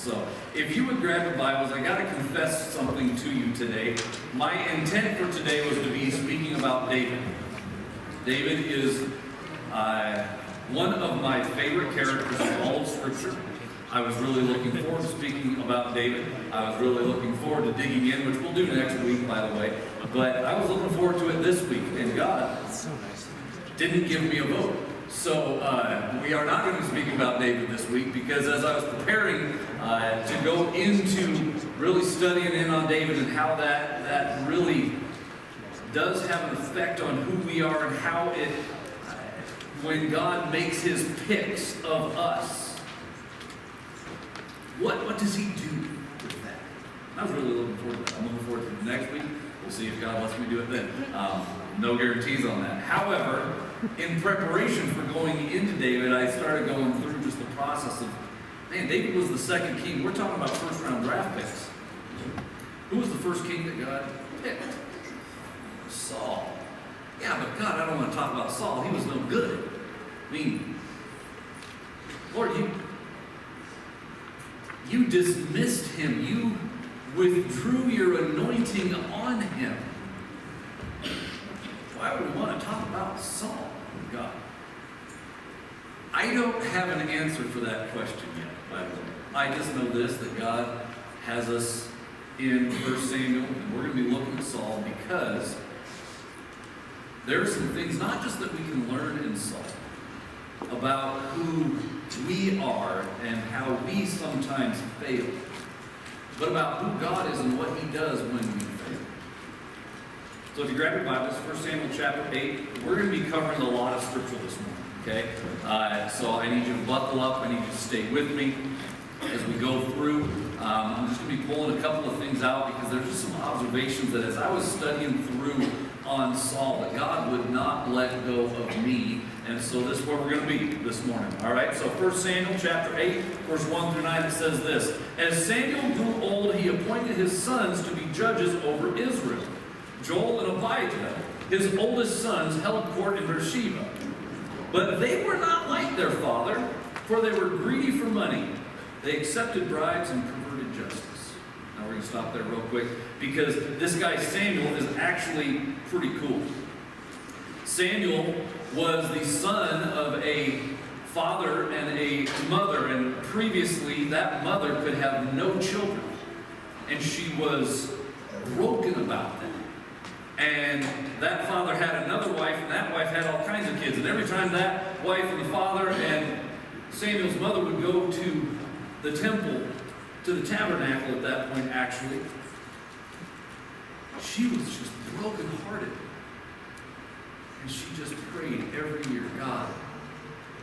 So if you would grab your Bibles, I got to confess something to you today. My intent for today was to be speaking about David. David is one of my favorite characters in all of Scripture. I was really looking forward to speaking about David. I was really looking forward to digging in, which we'll do next week, by the way. But I was looking forward to it this week, and God didn't give me a vote. So we are not going to speak about David this week, because as I was preparing to go into really studying in on David and how that really does have an effect on who we are and how it, when God makes his picks of us, what does he do with that? I was really looking forward to that. I'm looking forward to the next week. We'll see if God lets me do it then. No guarantees on that. However, in preparation for going into David, I started going through just the process of, man, David was the second king. We're talking about first round draft picks. Who was the first king that God picked? Saul. Yeah, but God, I don't want to talk about Saul. He was no good. I mean, Lord, you dismissed him. You withdrew your anointing on him. Why would we want to talk about Saul, God? I don't have an answer for that question yet, by the way. I just know this, that God has us in 1 Samuel, and we're going to be looking at Saul because there are some things, not just that we can learn in Saul, about who we are and how we sometimes fail, but about who God is and what he does when we fail. So if you grab your Bibles, 1 Samuel chapter 8, we're going to be covering a lot of scripture this morning, okay? So I need you to buckle up. I need you to stay with me as we go through. I'm just going to be pulling a couple of things out because there's just some observations that as I was studying through on Saul, that God would not let go of me. And so this is where we're going to be this morning. All right, so 1 Samuel chapter 8, verse 1 through 9, it says this. As Samuel grew old, he appointed his sons to be judges over Israel. Joel and Abijah, his oldest sons, held court in Beersheba. But they were not like their father, for they were greedy for money. They accepted bribes and perverted justice. Now we're going to stop there real quick, because this guy Samuel is actually pretty cool. Samuel was the son of a father and a mother, and previously that mother could have no children. And she was broken about that. And that father had another wife, and that wife had all kinds of kids. And every time that wife and the father and Samuel's mother would go to the temple, to the tabernacle at that point actually, she was just brokenhearted. And she just prayed every year, God,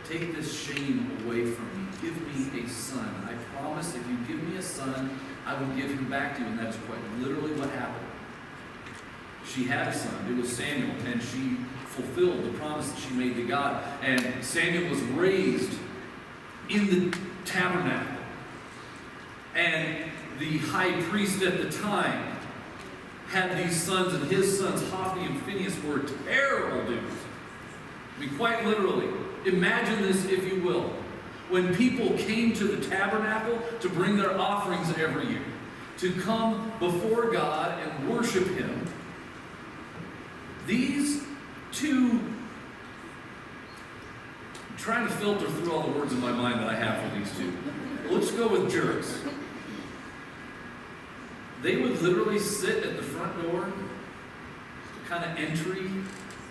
take this shame away from me. Give me a son. I promise if you give me a son, I will give him back to you. And that is quite literally what happened. She had a son. It was Samuel. And she fulfilled the promise that she made to God. And Samuel was raised in the tabernacle. And the high priest at the time had these sons, and his sons, Hophni and Phinehas, were terrible dudes. I mean, quite literally. Imagine this, if you will. When people came to the tabernacle to bring their offerings every year, to come before God and worship him, these two, I'm trying to filter through all the words in my mind that I have for these two. Let's go with jerks. They would literally sit at the front door, kind of entry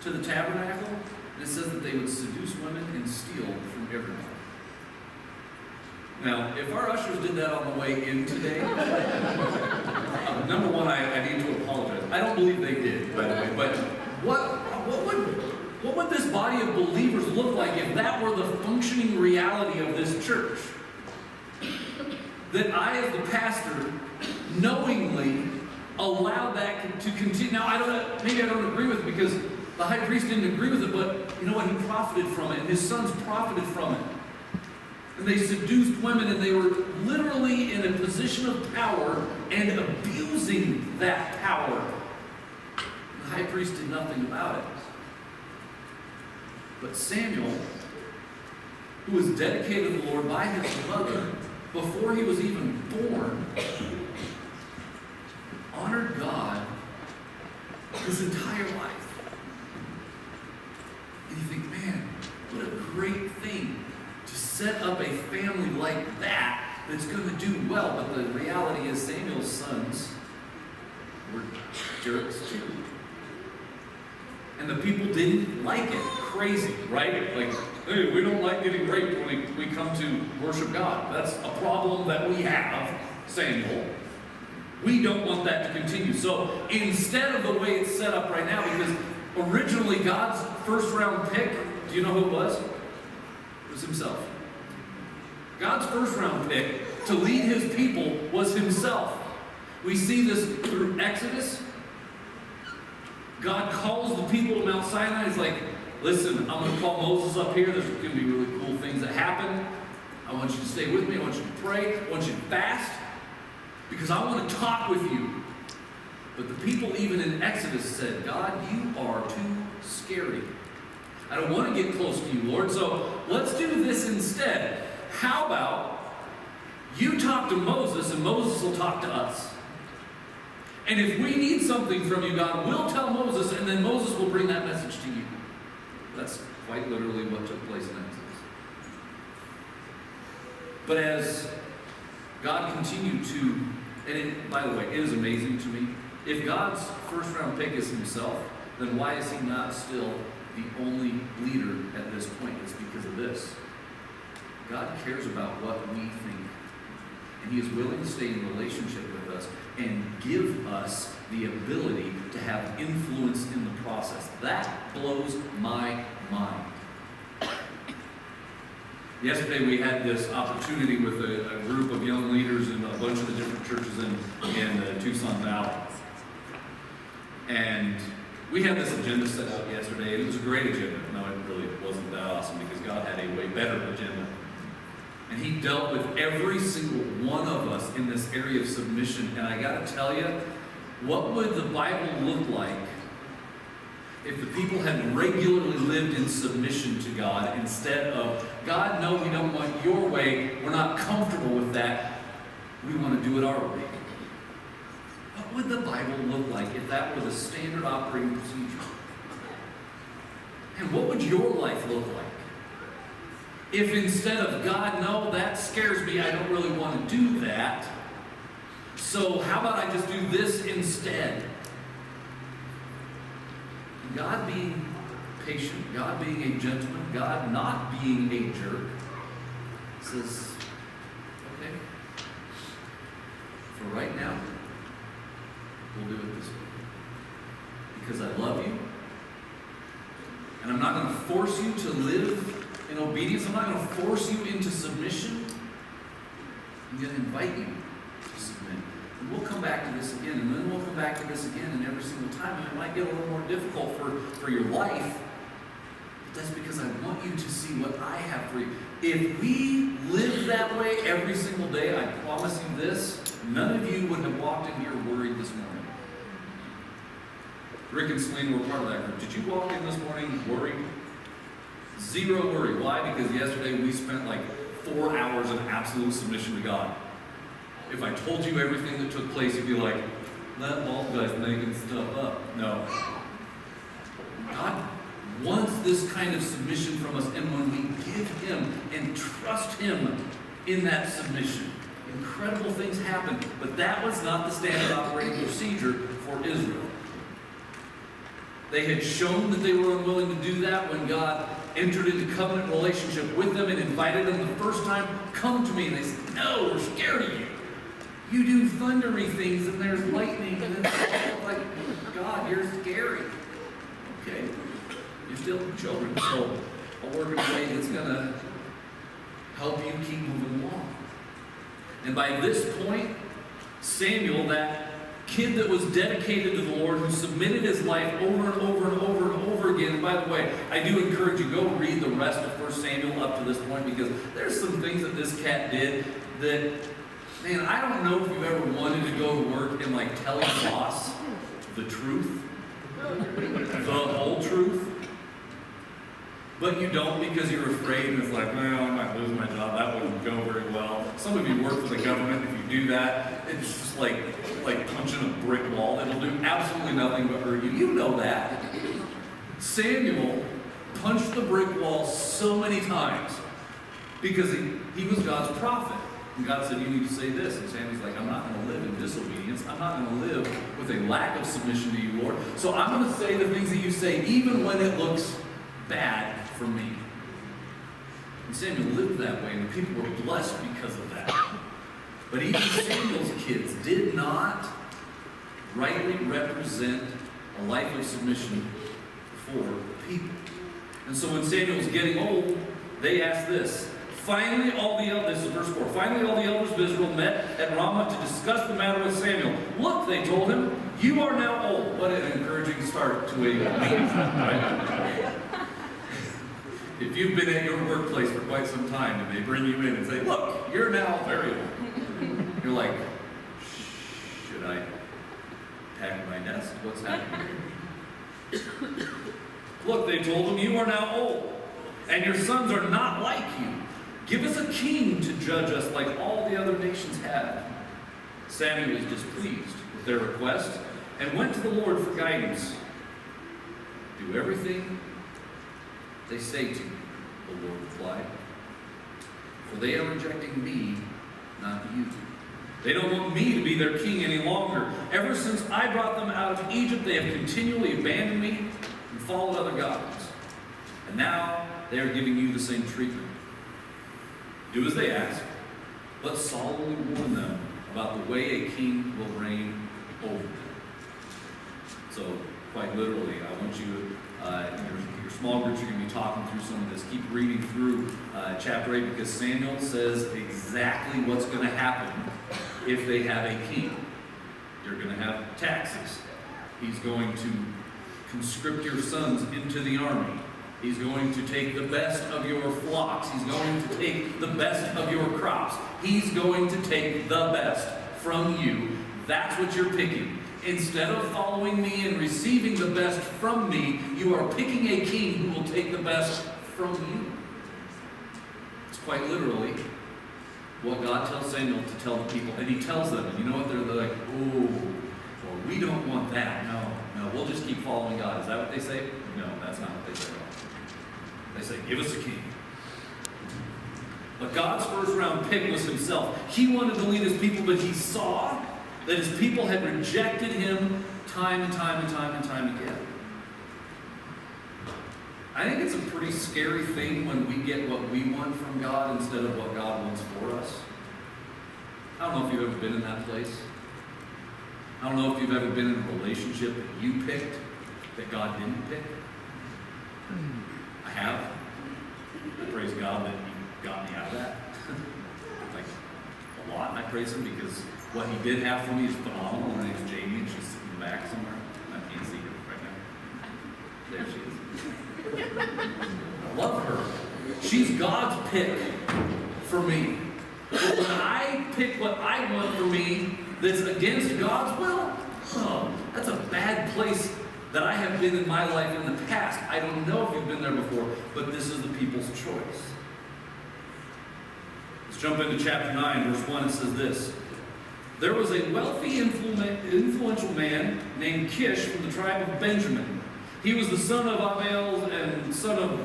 to the tabernacle, and it says that they would seduce women and steal from everyone. Now, if our ushers did that on the way in today, number one, I need to apologize. I don't believe they did, by the way, but what would this body of believers look like if that were the functioning reality of this church? That I, as the pastor, knowingly allowed that to continue. Now, maybe I don't agree with it because the high priest didn't agree with it, but you know what? He profited from it, and his sons profited from it. And they seduced women, and they were literally in a position of power and abusing that power. The high priest did nothing about it. But Samuel, who was dedicated to the Lord by his mother, before he was even born, honored God his entire life. And you think, man, what a great thing to set up a family like that that's going to do well. But the reality is Samuel's sons were jerks too. And the people didn't like it. Crazy, right? Like, hey, we don't like getting raped when we come to worship God. That's a problem that we have, Samuel. We don't want that to continue. So instead of the way it's set up right now, because originally God's first round pick, do you know who it was? It was himself. God's first round pick to lead his people was himself. We see this through Exodus. God calls the people to Mount Sinai. He's like, listen, I'm going to call Moses up here. There's going to be really cool things that happen. I want you to stay with me. I want you to pray. I want you to fast. Because I want to talk with you. But the people, even in Exodus, said, God, you are too scary. I don't want to get close to you, Lord. So let's do this instead. How about you talk to Moses and Moses will talk to us? And if we need something from you, God, we'll tell Moses, and then Moses will bring that message to you. That's quite literally what took place in Exodus. But as God continued to, and by the way, it is amazing to me, if God's first round pick is himself, then why is he not still the only leader at this point? It's because of this. God cares about what we think. And he is willing to stay in relationship with us and give us the ability to have influence in the process. That blows my mind. Yesterday we had this opportunity with a group of young leaders in a bunch of the different churches in the Tucson Valley. And we had this agenda set out yesterday, and it was a great agenda. No, it really wasn't that awesome because God had a way better agenda. And he dealt with every single one of us in this area of submission. And I got to tell you, what would the Bible look like if the people had regularly lived in submission to God instead of, God, no, we don't want your way. We're not comfortable with that. We want to do it our way. What would the Bible look like if that were the standard operating procedure? And what would your life look like? If instead of, God, no, that scares me, I don't really want to do that. So how about I just do this instead? God being patient, God being a gentleman, God not being a jerk, says, okay, for right now, we'll do it this way. Because I love you, and I'm not going to force you to live in obedience. I'm not going to force you into submission. I'm going to invite you to submit. And we'll come back to this again, and then we'll come back to this again, and every single time. And it might get a little more difficult for your life. But that's because I want you to see what I have for you. If we lived that way every single day, I promise you this, none of you would have walked in here worried this morning. Rick and Celine were part of that group. Did you walk in this morning worried? Zero worry. Why? Because yesterday we spent like 4 hours of absolute submission to God. If I told you everything that took place, you'd be like, that bald guy's making stuff up. No. God wants this kind of submission from us, and when we give him and trust him in that submission, incredible things happen. But that was not the standard operating procedure for Israel. They had shown that they were unwilling to do that when God entered into covenant relationship with them and invited them the first time, come to me. And they said, no, we're scared of you. You do thundery things and there's lightning and it's like, God, you're scary. Okay, you're still children, so I'll work in a way that's going to help you keep moving along. And by this point, Samuel, that kid that was dedicated to the Lord, who submitted his life over and over and over and over again. And by the way, I do encourage you, go read the rest of 1 Samuel up to this point, because there's some things that this cat did that, man, I don't know if you've ever wanted to go to work and like tell your boss the truth, the whole truth. but you don't because you're afraid, and it's like, well, I might lose my job, that wouldn't go very well. Some of you work for the government. If you do that, it's just like punching a brick wall. It'll do absolutely nothing but hurt you. You know that. Samuel punched the brick wall so many times because he was God's prophet. And God said, you need to say this. And Samuel's like, I'm not going to live in disobedience. I'm not going to live with a lack of submission to you, Lord. So I'm going to say the things that you say, even when it looks bad for me. And Samuel lived that way, and the people were blessed because of that. But even Samuel's kids did not rightly represent a life of submission for people. And so when Samuel was getting old, they asked this. Finally, this is verse 4. Finally, all the elders of Israel met at Ramah to discuss the matter with Samuel. Look, they told him, you are now old. What an encouraging start to a meeting, right? If you've been at your workplace for quite some time and they bring you in and say, look, you're now very old. You're like, should I pack my nest? What's happening here? Look, they told him, you are now old, and your sons are not like you. Give us a king to judge us like all the other nations had. Samuel was displeased with their request and went to the Lord for guidance. Do everything they say to you, the Lord replied. For they are rejecting me, not you. They don't want me to be their king any longer. Ever since I brought them out of Egypt, they have continually abandoned me and followed other gods. And now they are giving you the same treatment. Do as they ask, but solemnly warn them about the way a king will reign over them. So, quite literally, I want you, in your small groups, you're going to be talking through some of this. Keep reading through chapter 8, because Samuel says exactly what's going to happen if they have a king. You're going to have taxes. He's going to conscript your sons into the army. He's going to take the best of your flocks. He's going to take the best of your crops. He's going to take the best from you. That's what you're picking. Instead of following me and receiving the best from me, you are picking a king who will take the best from you. It's quite literally what God tells Samuel to tell the people. And he tells them, and you know what? They're like, oh, well, we don't want that. No, we'll just keep following God. Is that what they say? No, that's not what they say at all. They say, give us a king. But God's first round pick was himself. He wanted to lead his people, but he saw that his people had rejected him time and time and time and time again. I think it's a pretty scary thing when we get what we want from God instead of what God wants for us. I don't know if you've ever been in that place. I don't know if you've ever been in a relationship that you picked that God didn't pick. I have. I praise God that He got me out of that. Like, a lot. And I praise Him because what He did have for me is phenomenal. Her name's Jamie, and she's sitting in the back somewhere. I can't see her right now. There she is. I love her. She's God's pick for me. But when I pick what I want for me that's against God's will, that's a bad place that I have been in my life in the past. I don't know if you've been there before, but this is the people's choice. Let's jump into chapter 9, verse 1. It says this. There was a wealthy, influential man named Kish from the tribe of Benjamin. He was the son of Abiel and son of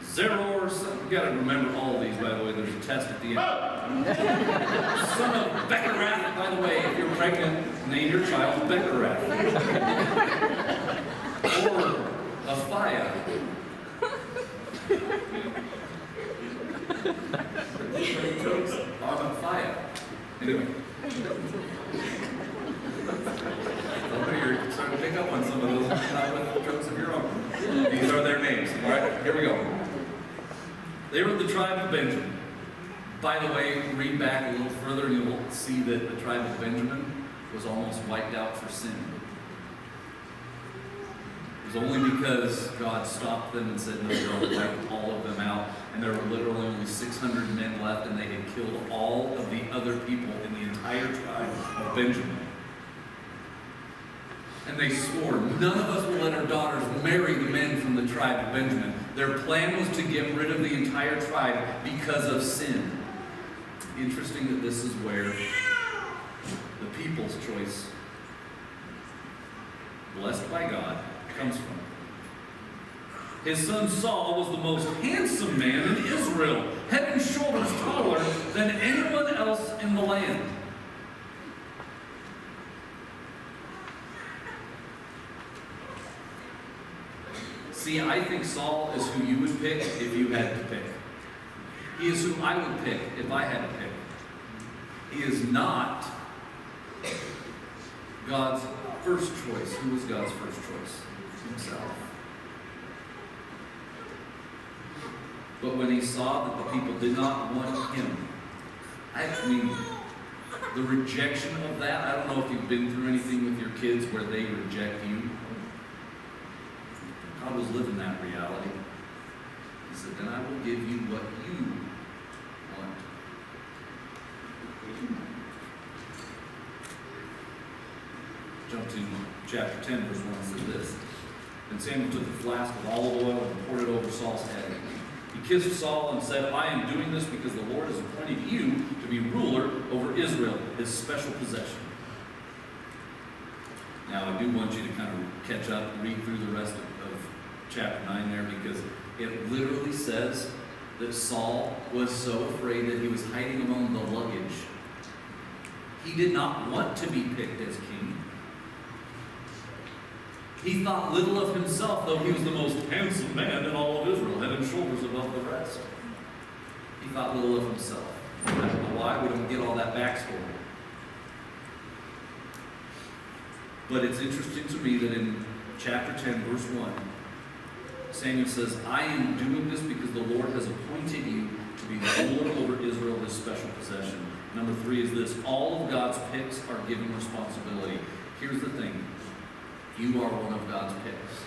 Zeror. You've got to remember all of these, by the way. There's a test at the end. Son of Bechorath. By the way, if you're pregnant, name your child Bechorath. Or Aphiah. On Aphiah. Anyway. You're starting to pick up on some of those jokes of your own. These are their names. All right, here we go. They were the tribe of Benjamin. By the way, read back a little further and you'll see that the tribe of Benjamin was almost wiped out for sin. It was only because God stopped them and said, no, don't wipe all of them out. And there were literally only 600 men left, and they had killed all of the other people in the entire tribe of Benjamin. And they swore, none of us will let our daughters marry the men from the tribe of Benjamin. Their plan was to get rid of the entire tribe because of sin. Interesting that this is where the people's choice, blessed by God, comes from. His son Saul was the most handsome man in Israel, head and shoulders taller than anyone else in the land. See, I think Saul is who you would pick if you had to pick. He is who I would pick if I had to pick. He is not God's first choice. Who was God's first choice? Himself. But when he saw that the people did not want him, I mean, the rejection of that, I don't know if you've been through anything with your kids where they reject you. God was living that reality. He said, then I will give you what you want. Jump to chapter 10, verse 1, it says this. And Samuel took the flask of olive oil and poured it over Saul's head. He kissed Saul and said, I am doing this because the Lord has appointed you to be ruler over Israel, his special possession. Now, I do want you to kind of catch up, read through the rest of chapter 9 there, because it literally says that Saul was so afraid that he was hiding among the luggage. He did not want to be picked as king. He thought little of himself, though he was the most handsome man in all of Israel, head and shoulders above the rest. He thought little of himself. I don't know why, we don't get all that backstory. But it's interesting to me that in chapter 10, verse 1, Samuel says, I am doing this because the Lord has appointed you to be ruler over Israel, his special possession. Number 3 is this. All of God's picks are given responsibility. Here's the thing. You are one of God's picks.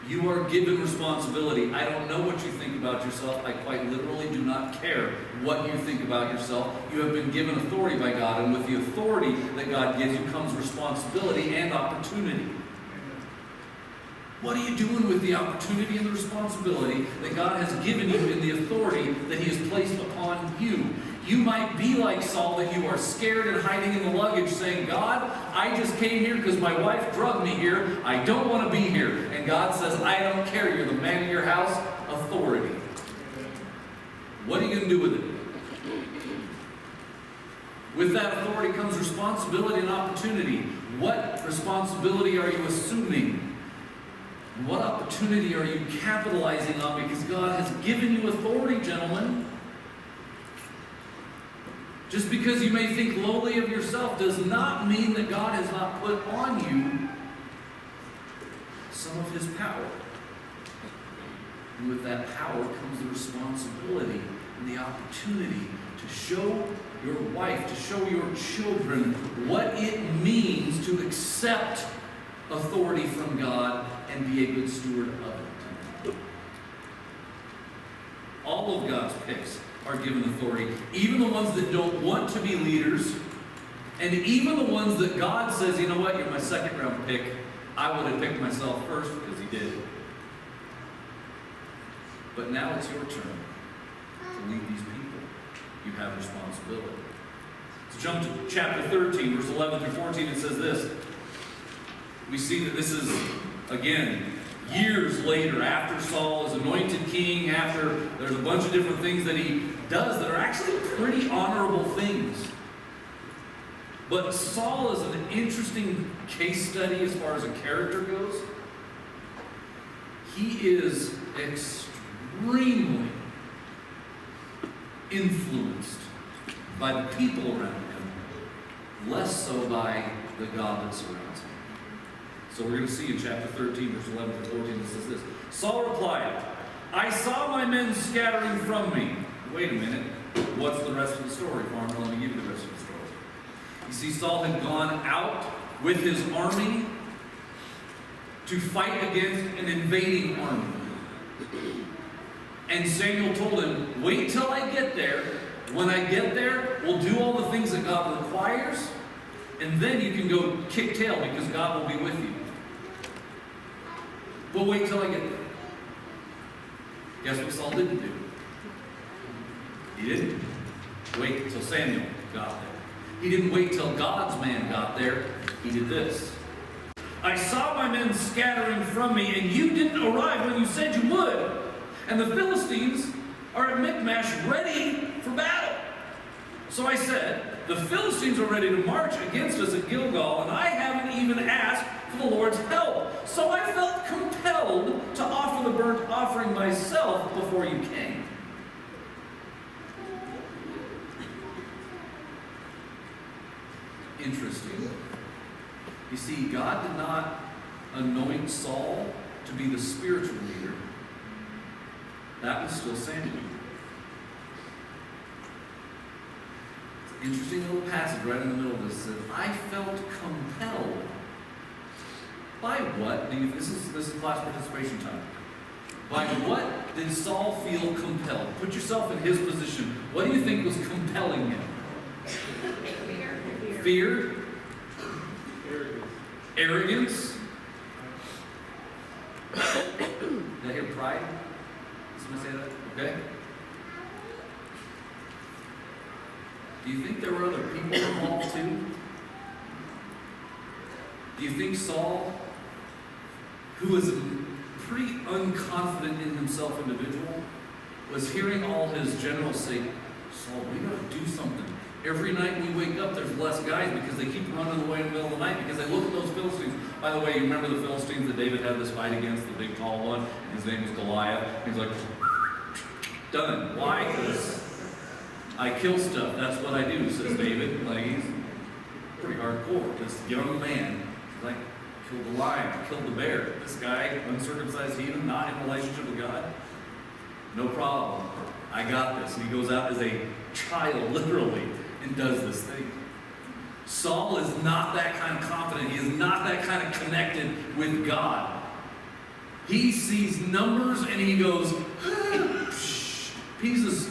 You are given responsibility. I don't know what you think about yourself. I quite literally do not care what you think about yourself. You have been given authority by God, and with the authority that God gives you comes responsibility and opportunity. What are you doing with the opportunity and the responsibility that God has given you in the authority that he has placed upon you? You might be like Saul, that you are scared and hiding in the luggage saying, God, I just came here because my wife drugged me here. I don't want to be here. And God says, I don't care. You're the man of your house. Authority. What are you going to do with it? With that authority comes responsibility and opportunity. What responsibility are you assuming? What opportunity are you capitalizing on? Because God has given you authority, gentlemen. Just because you may think lowly of yourself does not mean that God has not put on you some of his power. And with that power comes the responsibility and the opportunity to show your wife, to show your children what it means to accept authority from God and be a good steward of it. All of God's picks are given authority. Even the ones that don't want to be leaders, and even the ones that God says, you know what, you're my second round pick. I would have picked myself first because he did. But now it's your turn to lead these people. You have responsibility. Let's jump to chapter 13, verse 11 through 14. It says this. We see that this is, again, years later, after Saul is anointed king, after there's a bunch of different things that he does that are actually pretty honorable things. But Saul is an interesting case study as far as a character goes. He is extremely influenced by the people around him, less so by the God that surrounds him. So we're going to see in chapter 13, verse 11 to 14, it says this. Saul replied, I saw my men scattering from me. Wait a minute. What's the rest of the story, farmer? Let me give you the rest of the story. You see, Saul had gone out with his army to fight against an invading army. And Samuel told him, wait till I get there. When I get there, we'll do all the things that God requires, and then you can go kick tail because God will be with you. But wait till I get there. Guess what Saul didn't do? He didn't wait until Samuel got there. He didn't wait till God's man got there. He did this. I saw my men scattering from me, and you didn't arrive when you said you would. And the Philistines are at Michmash ready for battle. So I said, the Philistines are ready to march against us at Gilgal, and I haven't even asked for the Lord's help. So I felt compelled to offer the burnt offering myself before you came. Interesting. You see, God did not anoint Saul to be the spiritual leader. That was still Samuel. Interesting little passage right in the middle of this. Says, I felt compelled. By what? This is class participation time. By what did Saul feel compelled? Put yourself in his position. What do you think was compelling him? Fear? Arrogance? Did I hear pride? Did somebody say that? Okay. Do you think there were other people involved too? Do you think Saul, who was a pretty unconfident in himself individual, was hearing all his generals say, Saul, we got to do something. Every night we wake up, there's less guys because they keep running away in the middle of the night because they look at those Philistines. By the way, you remember the Philistines that David had this fight against, the big tall one? His name was Goliath. He's like, done. Why? Because I kill stuff. That's what I do, says David. Like, he's pretty hardcore. This young man, he's like, killed the lion, killed the bear. This guy, uncircumcised heathen, not in relationship with God. No problem. I got this. And he goes out as a child, literally, and does this thing. Saul is not that kind of confident. He is not that kind of connected with God. He sees numbers and he goes, pees his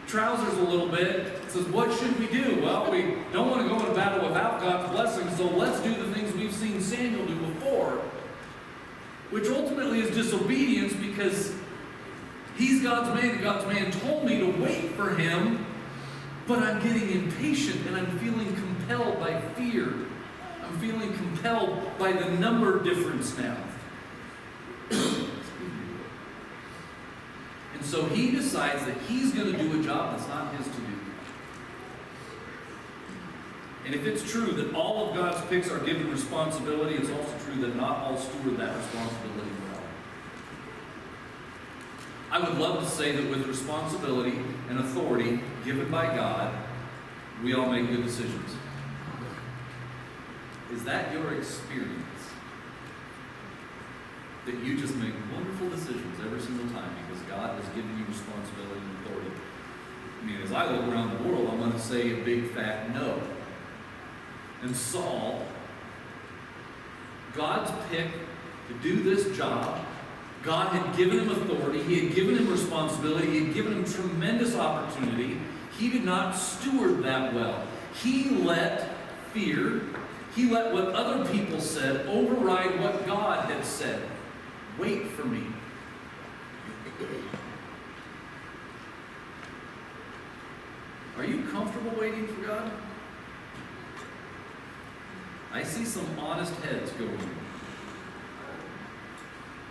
trousers a little bit, says, what should we do? Well, we don't want to go into battle without God's blessing, so let's do the things we've seen Samuel do before, which ultimately is disobedience because he's God's man, and God's man told me to wait for him, but I'm getting impatient and I'm feeling compelled by fear. I'm feeling compelled by the number difference now. And so he decides that he's going to do a job that's not his to do. And if it's true that all of God's picks are given responsibility, it's also true that not all steward that responsibility well. I would love to say that with responsibility and authority given by God, we all make good decisions. Is that your experience? That you just make wonderful decisions every single time because God has given you responsibility and authority? I mean, as I look around the world, I'm going to say a big fat no. And Saul, God's pick to do this job, God had given him authority, he had given him responsibility, he had given him tremendous opportunity. He did not steward that well. He let fear, he let what other people said override what God had said. Wait for me. Are you comfortable waiting for God? I see some honest heads going.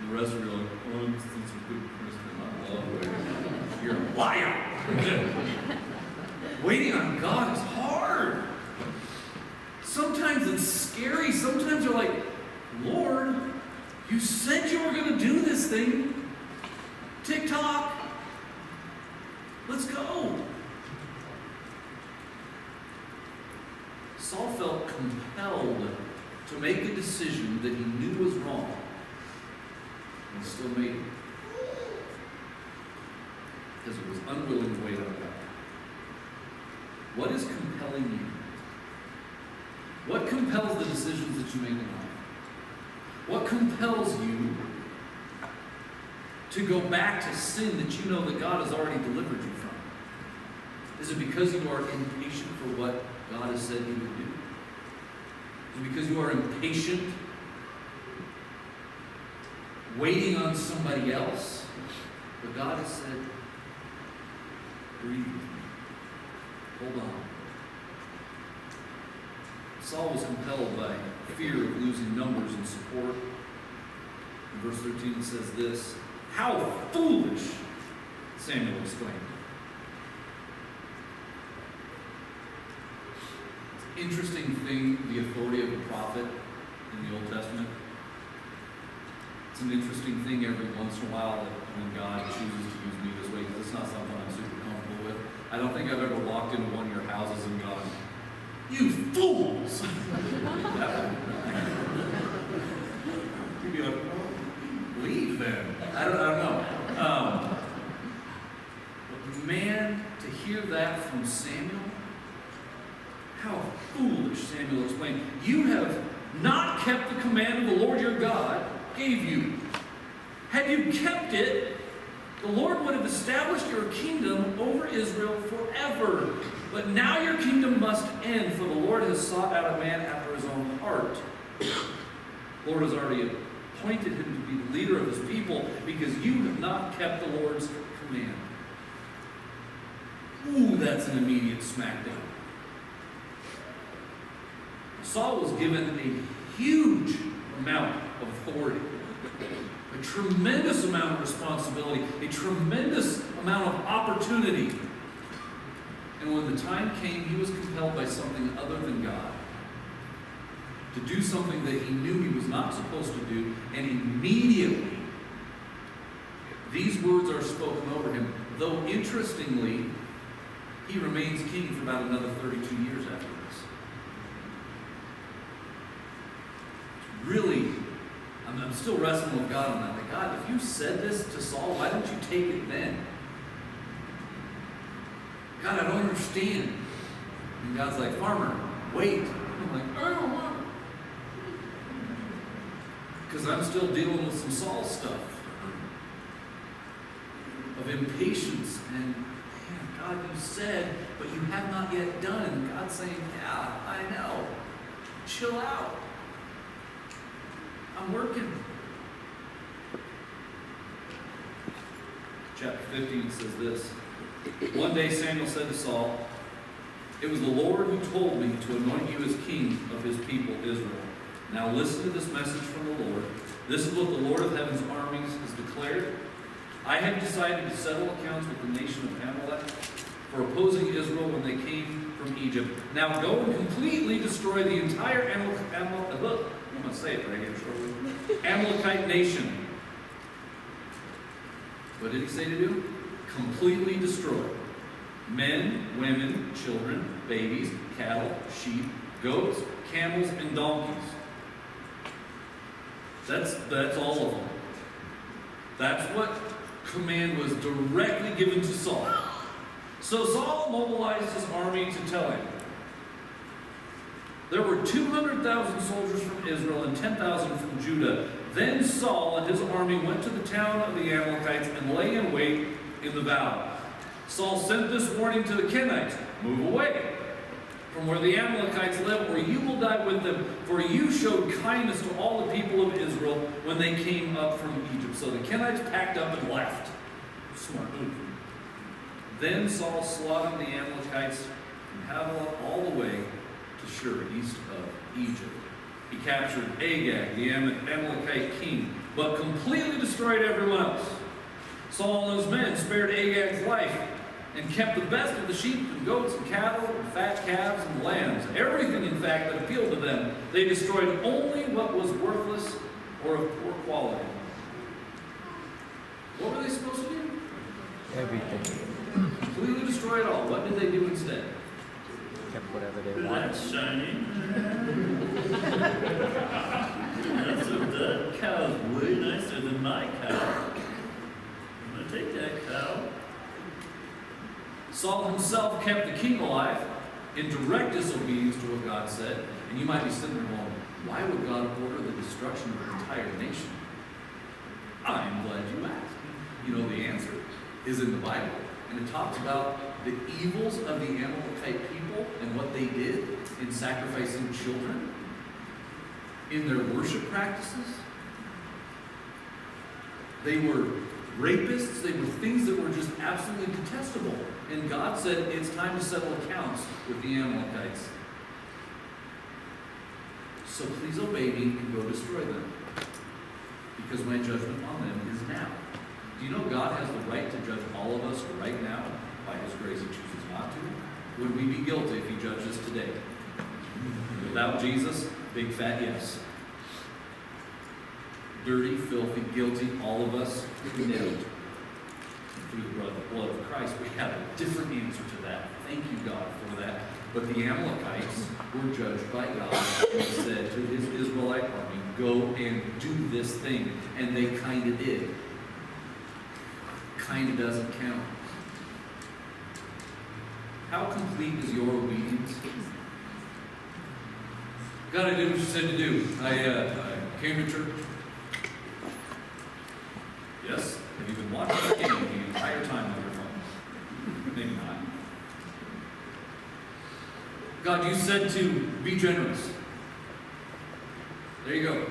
The rest of you are like, oh, I'm just a good Christian. I love waiting. You're a liar. Waiting on God is hard. Sometimes it's scary. Sometimes you're like, Lord, you said you were going to do this thing. Tick-tock. Let's go. Saul felt compelled to make a decision that he knew was wrong, and still made it. Because he was unwilling to wait on God. What is compelling you? What compels the decisions that you make in life? What compels you to go back to sin that you know that God has already delivered you from? Is it because you are impatient for what God has said you would do? Is it because you are impatient, waiting on somebody else? But God has said, breathe with me. Hold on. Saul was compelled by fear of losing numbers and support. In verse 13 it says this, "How foolish!" Samuel exclaimed. It's an interesting thing, the authority of a prophet in the Old Testament. It's an interesting thing every once in a while that when God chooses to use me this way, because it's not something I'm super comfortable with. I don't think I've ever walked into one of your houses and gone, "You fools!" You'd be like, "Oh, leave then." I don't know. But man, to hear that from Samuel, how foolish, Samuel explained. "You have not kept the command of the Lord your God gave you. Had you kept it, the Lord would have established your kingdom over Israel forever. But now your kingdom must end, for the Lord has sought out a man after his own heart." The Lord has already appointed him to be the leader of his people because you have not kept the Lord's command. Ooh, that's an immediate smackdown. Saul was given a huge amount of authority, a tremendous amount of responsibility, a tremendous amount of opportunity. And when the time came, he was compelled by something other than God to do something that he knew he was not supposed to do, and immediately these words are spoken over him. Though interestingly, he remains king for about another 32 years after this. Really, I'm still wrestling with God on that. Like, God, if you said this to Saul, why didn't you take it then? God, I don't understand. And God's like, "Farmer, wait." I'm like, "I don't want it." Because I'm still dealing with some Saul stuff. Of impatience and, "Man, God, you said, but you have not yet done." God's saying, "Yeah, I know. Chill out. I'm working." Chapter 15 says this. "One day Samuel said to Saul, 'It was the Lord who told me to anoint you as king of his people Israel. Now listen to this message from the Lord. This is what the Lord of heaven's armies has declared. I have decided to settle accounts with the nation of Amalek for opposing Israel when they came from Egypt. Now go and completely destroy the entire Amalekite nation." What did he say to do? Completely destroy. Men, women, children, babies, cattle, sheep, goats, camels, and donkeys. That's all of them. That's what command was directly given to Saul. So Saul mobilized his army to tell him. There were 200,000 soldiers from Israel and 10,000 from Judah. Then Saul and his army went to the town of the Amalekites and lay in wait in the valley. Saul sent this warning to the Kenites: "Move away from where the Amalekites live, or you will die with them, for you showed kindness to all the people of Israel when they came up from Egypt." So the Kenites packed up and left. Smart move. Then Saul slaughtered the Amalekites from Havilah all the way to Shur, east of Egypt. He captured Agag, the Amalekite king, but completely destroyed everyone else. Saul and his men spared Agag's life and kept the best of the sheep and goats and cattle and fat calves and lambs. Everything, in fact, that appealed to them. They destroyed only what was worthless or of poor quality. What were they supposed to do? Everything. Completely destroy it all. What did they do instead? Kept whatever they wanted. That's shiny. That cow's way nicer than my cow. I'm gonna take that cow. Saul himself kept the king alive in direct disobedience to what God said. And you might be sitting there going, why would God order the destruction of an entire nation? I'm glad you asked. You know, the answer is in the Bible. And it talks about the evils of the Amalekite people and what they did in sacrificing children, in their worship practices. They were rapists. They were things that were just absolutely detestable. And God said, it's time to settle accounts with the Amalekites. So please obey me and go destroy them, because my judgment on them is now. Do you know God has the right to judge all of us right now? By His grace, He chooses not to. Would we be guilty if He judged us today? Without Jesus, big fat yes. Dirty, filthy, guilty, all of us, nailed. Through the blood of Christ, we have a different answer to that. Thank you, God, for that. But the Amalekites were judged by God and said to His Israelite army, go and do this thing. And they kind of did. Kind of doesn't count. How complete is your obedience? God, I did what you said to do. I came to church. Yes? Have you been watching the game the entire time on your phone? Maybe not. God, you said to be generous. There you go.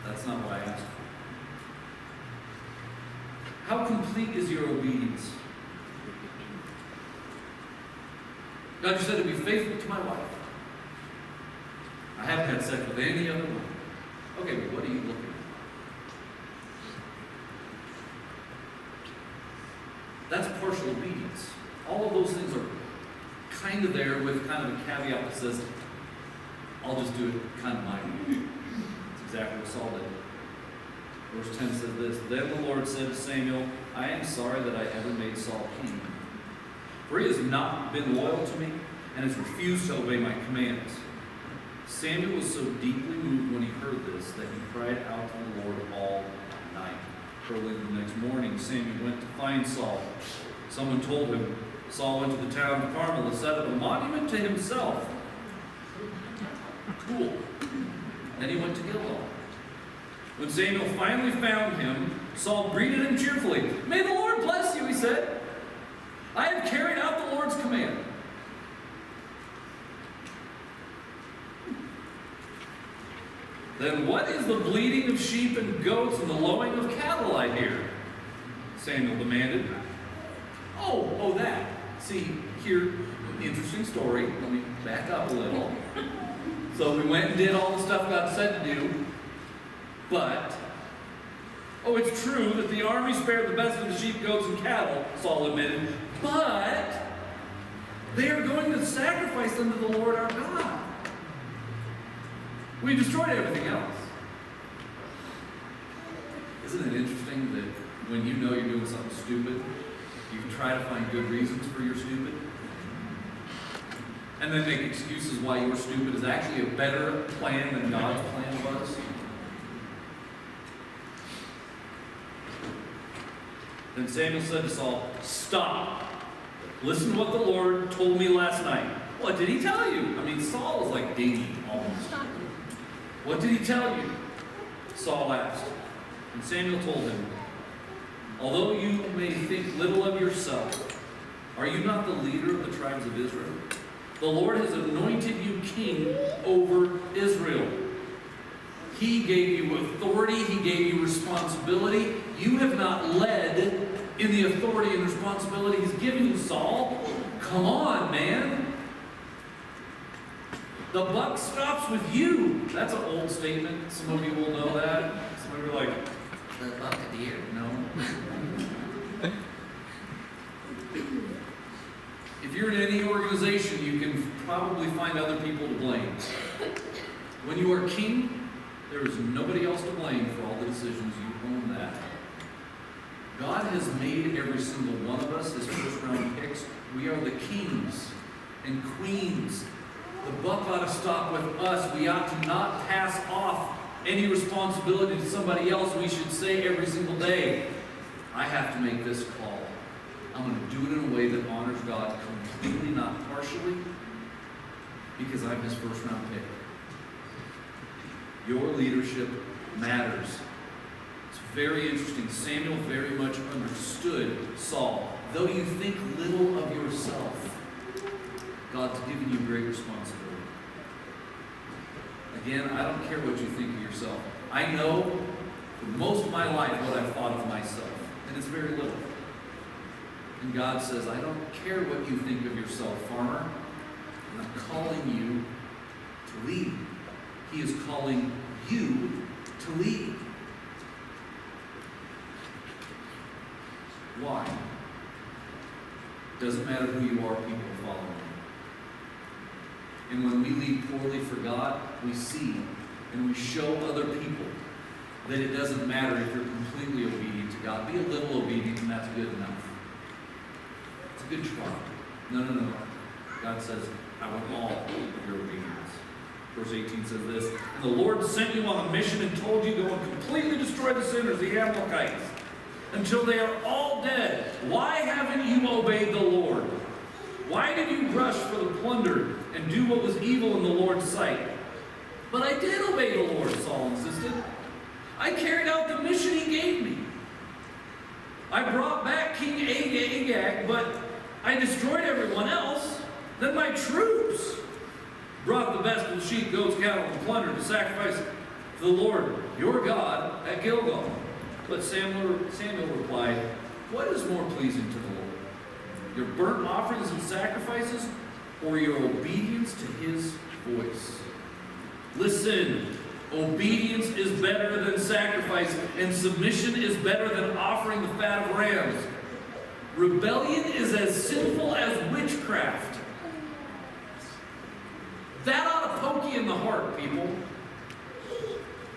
That's not what I asked for. How complete is your obedience? God, you said to be faithful to my wife. I haven't had sex with any other woman. Okay, but what are you looking at? That's partial obedience. All of those things are kind of there with kind of a caveat that says, I'll just do it kind of my way. That's exactly what Saul did. Verse 10 says this, then the Lord said to Samuel, I am sorry that I ever made Saul king, for he has not been loyal to me and has refused to obey my commands. Samuel was so deeply moved when he heard this that he cried out to the Lord all night. Early the next morning, Samuel went to find Saul. Someone told him, Saul went to the town of Carmel to set up a monument to himself. Cool. Then he went to Gilgal. When Samuel finally found him, Saul greeted him cheerfully. May the Lord bless you, he said. I have carried out the Lord's command. Then what is the bleating of sheep and goats and the lowing of cattle I hear? Samuel demanded. Oh, that. See, here, interesting story. Let me back up a little. So we went and did all the stuff God said to do, but, it's true that the army spared the best of the sheep, goats, and cattle, Saul admitted, but they are going to sacrifice them to the Lord our God. We destroyed everything else. Isn't it interesting that when you know you're doing something stupid, you try to find good reasons for your stupid? And then make excuses why your stupid is actually a better plan than God's plan was? Then Samuel said to Saul, stop. Listen to what the Lord told me last night. What did he tell you? Saul is like Davey almost. What did he tell you? Saul asked. And Samuel told him, although you may think little of yourself, are you not the leader of the tribes of Israel? The Lord has anointed you king over Israel. He gave you authority. He gave you responsibility. You have not led in the authority and responsibility He's given you, Saul. Come on, man. The buck stops with you. That's an old statement. Some of you will know that. Some of you are like, the buccaneer. No. If you're in any organization, you can probably find other people to blame. When you are king, there is nobody else to blame for all the decisions. You own that. God has made every single one of us His first round picks. We are the kings and queens. The buck ought to stop with us. We ought to not pass off any responsibility to somebody else. We should say every single day, I have to make this call. I'm going to do it in a way that honors God completely, not partially, because I'm His first round pick. Your leadership matters. It's very interesting. Samuel very much understood Saul. Though you think little of yourself, God's given you great responsibility. Again, I don't care what you think of yourself. I know for most of my life what I've thought of myself. And it's very little. And God says, I don't care what you think of yourself, farmer. I'm calling you to lead. He is calling you to lead. Why? Doesn't matter who you are, people are following you. And when we lead poorly for God, we see and we show other people that it doesn't matter if you're completely obedient to God. Be a little obedient and that's good enough. It's a good try. No. God says, I want all of your obedience. Verse 18 says this, and the Lord sent you on a mission and told you, go and completely destroy the sinners, the Amalekites, until they are all dead. Why haven't you obeyed the Lord? Why did you rush for the plunder and do what was evil in the Lord's sight? But I did obey the Lord, Saul insisted. I carried out the mission he gave me. I brought back King Agag, but I destroyed everyone else. Then my troops brought the best of the sheep, goats, cattle, and plunder to sacrifice to the Lord, your God, at Gilgal. But Samuel replied, what is more pleasing to the Lord? Your burnt offerings and sacrifices, or your obedience to his voice? Listen, obedience is better than sacrifice, and submission is better than offering the fat of rams. Rebellion is as sinful as witchcraft. That ought to poke you in the heart, people.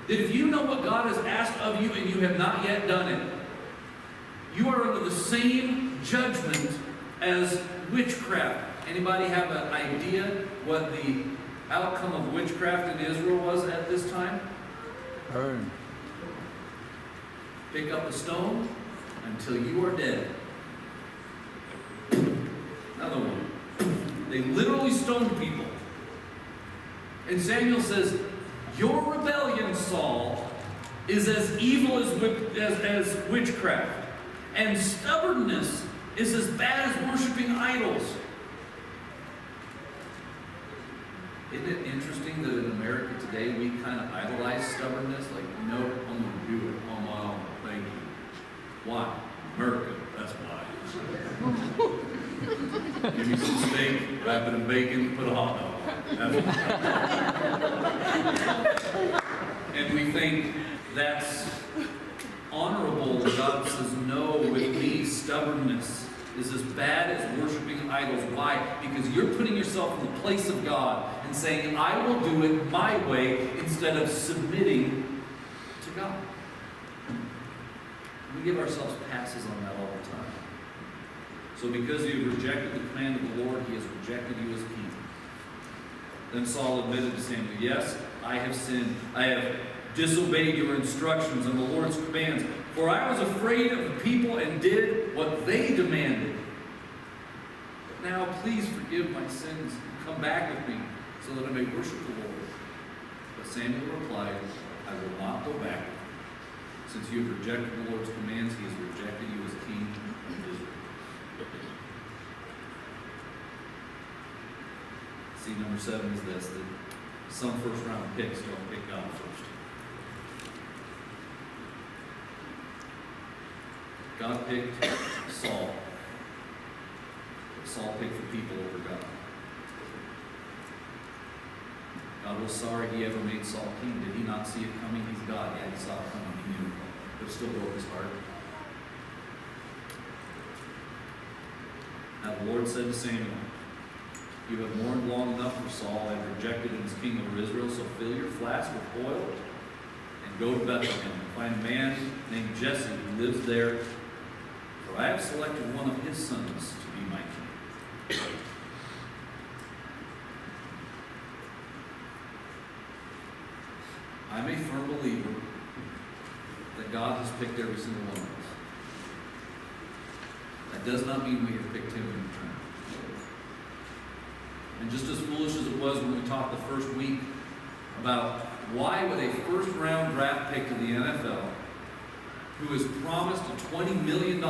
That if you know what God has asked of you and you have not yet done it, you are under the same judgment as witchcraft. Anybody have an idea what the outcome of witchcraft in Israel was at this time? Burn. Pick up a stone until you are dead. Another one. They literally stoned people. And Samuel says, your rebellion, Saul, is as evil as witchcraft. And stubbornness is as bad as worshiping idols. Isn't it interesting that in America today we kind of idolize stubbornness? Like, no, I'm going to do it on my own. Thank you. Why? America. That's why. Give me some steak, wrap it in bacon, put a hot dog. And we think that's honorable. God says, no, with me, stubbornness is as bad as worshiping idols. Why? Because you're putting yourself in the place of God and saying, I will do it my way instead of submitting to God. We give ourselves passes on that all the time. So because you have rejected the command of the Lord, he has rejected you as king. Then Saul admitted to Samuel, yes, I have sinned. I have disobeyed your instructions and the Lord's commands. For I was afraid of the people and did what they demanded. But now please forgive my sins and come back with me so that I may worship the Lord. But Samuel replied, I will not go back. Since you have rejected the Lord's commands, he has rejected you as king of Israel. See, number 7 is this, that some first round picks don't pick God first. God picked Saul. But Saul picked the people over God. God was sorry he ever made Saul king. Did he not see it coming? He's God. Yeah, he saw it coming. He knew it. But it still broke his heart. Now the Lord said to Samuel, you have mourned long enough for Saul. I have rejected him as king over Israel, so fill your flask with oil and go to Bethlehem and find a man named Jesse who lives there. For I have selected one of his sons to be my king. I'm a firm believer that God has picked every single one of us. That does not mean we have picked him in return. And just as foolish as it was when we talked the first week about why would a first-round draft pick to the NFL, who is promised a $20 million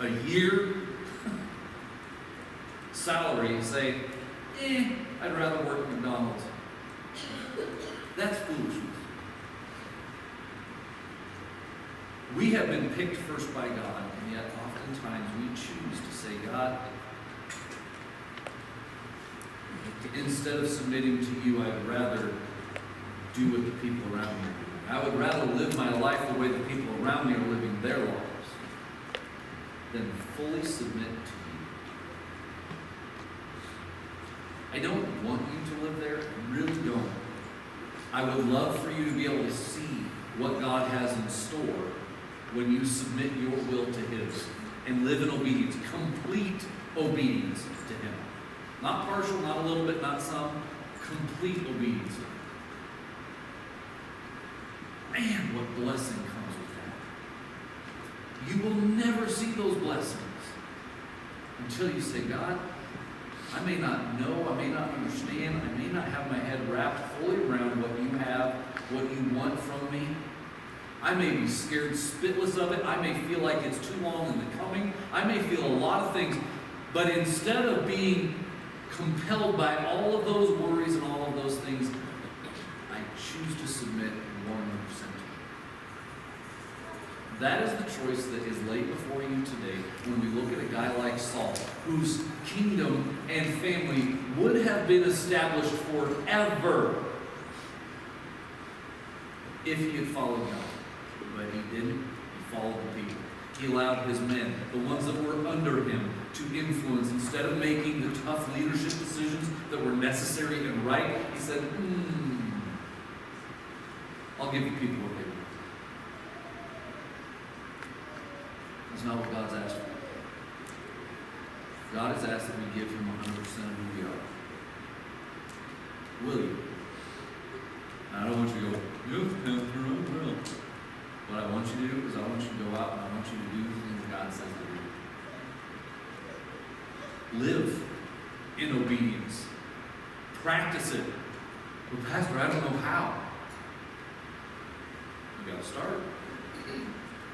a year salary, say, I'd rather work at McDonald's. That's foolishness. We have been picked first by God, and yet oftentimes we choose to say, God, instead of submitting to you, I'd rather do what the people around me are doing. I would rather live my life the way the people around me are living their lives than fully submit to you. I don't want you to live there. I really don't. I would love for you to be able to see what God has in store when you submit your will to His and live in obedience, complete obedience to Him. Not partial, not a little bit, not some, complete obedience. Man, what blessing comes with that. You will never see those blessings until you say, God, I may not know, I may not understand, I may not have my head wrapped fully around what you have, what you want from me. I may be scared spitless of it. I may feel like it's too long in the coming. I may feel a lot of things. But instead of being compelled by all of those worries and all of those things, I choose to submit 100% to you. That is the choice that is laid before you today when we look at a guy like Saul, whose kingdom and family would have been established forever if he had followed God. But he didn't. He followed the people. He allowed his men, the ones that were under him, to influence. Instead of making the tough leadership decisions that were necessary and right, he said, I'll give you people what they want. That's not what God's asked for. God has asked that we give him 100% of who we are. Will you? I don't want you to go, yes, Pastor, I will. What I want you to do is I want you to go out and I want you to do the things God says to do. Live in obedience. Practice it. Well, Pastor, I don't know how. You got to start.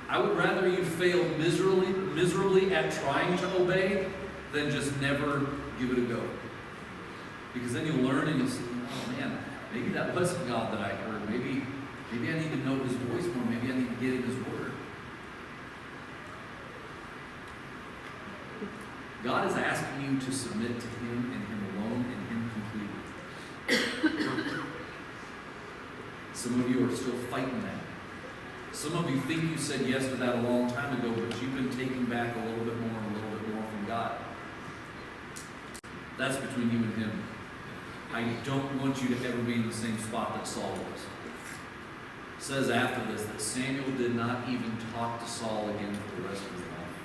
I would rather you fail miserably at trying to obey than just never give it a go. Because then you'll learn and you'll say, oh man, maybe that wasn't God that I heard. Maybe I need to know his voice more. Maybe I need to get in his word. God is asking you to submit to him and him alone and him completely. Some of you are still fighting that. Some of you think you said yes to that a long time ago, but you've been taking back a little bit more from God. That's between you and him. I don't want you to ever be in the same spot that Saul was. It says after this that Samuel did not even talk to Saul again for the rest of his life.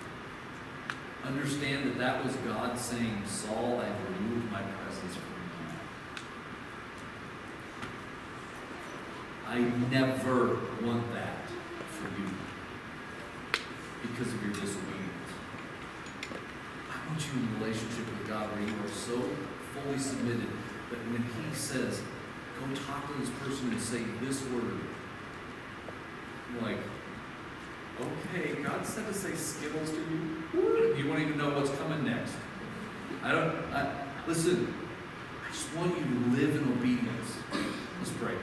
Understand that that was God saying, Saul, I have removed my presence from you. I never want that for you because of your disobedience. I want you in a relationship with God where you are so fully submitted that when he says, go talk to this person and say this word, you're like, okay, God said to say Skittles to you? You won't even know what's coming next. Listen, I just want you to live in obedience. Let's pray.